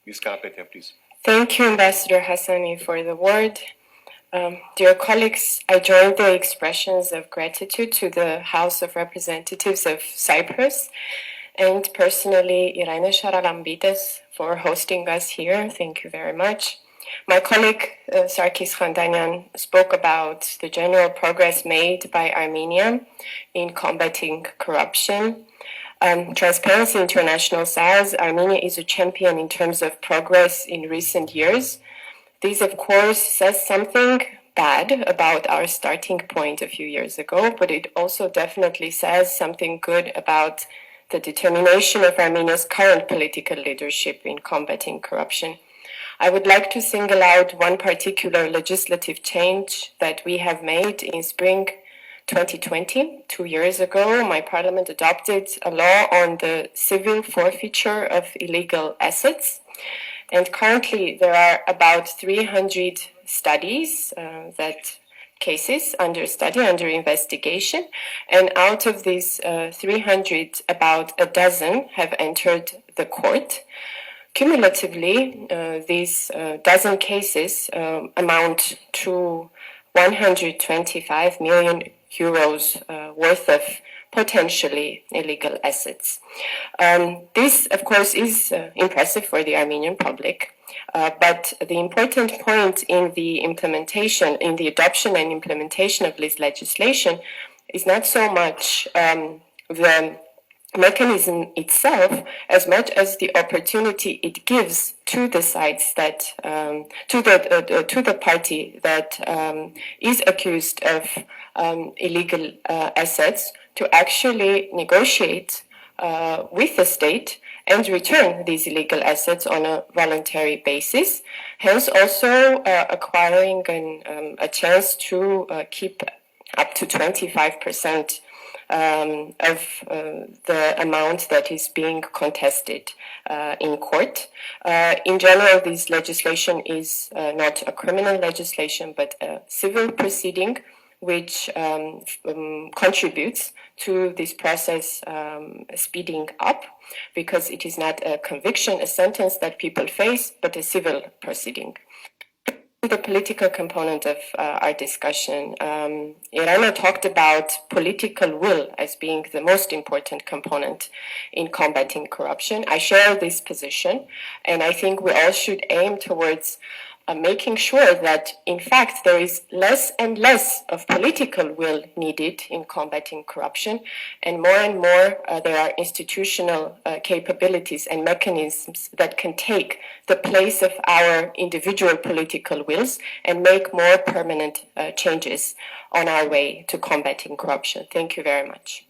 Ms. Karapetyan, please. Thank you, Ambassador Hassani, for the word. Dear colleagues, I join the expressions of gratitude to the House of Representatives of Cyprus and personally Irina Sharalambides for hosting us here. Thank you very much. My colleague Sarkis Khandanyan spoke about the general progress made by Armenia in combating corruption. Transparency International says Armenia is a champion in terms of progress in recent years. This, of course, says something bad about our starting point a few years ago, but it also definitely says something good about the determination of Armenia's current political leadership in combating corruption. I would like to single out one particular legislative change that we have made in spring 2020. 2 years ago, my parliament adopted a law on the civil forfeiture of illegal assets. And currently, there are about 300 studies, cases under study, under investigation. And out of these 300, about a dozen have entered the court. Cumulatively, these dozen cases amount to 125 million euros worth of potentially illegal assets. This, of course, is impressive for the Armenian public, but the important point in the implementation, in the adoption and implementation of this legislation is not so much the mechanism itself as much as the opportunity it gives to the sides that to the party that is accused of illegal assets to actually negotiate with the state and return these illegal assets on a voluntary basis, hence also acquiring a chance to keep up to 25% of the amount that is being contested in court. In general, this legislation is not a criminal legislation, but a civil proceeding which contributes to this process speeding up, because it is not a conviction, a sentence that people face, but a civil proceeding. The political component of our discussion, Irina talked about political will as being the most important component in combating corruption. I share this position, and I think we all should aim towards making sure that, in fact, there is less and less of political will needed in combating corruption, and more there are institutional capabilities and mechanisms that can take the place of our individual political wills and make more permanent changes on our way to combating corruption. Thank you very much.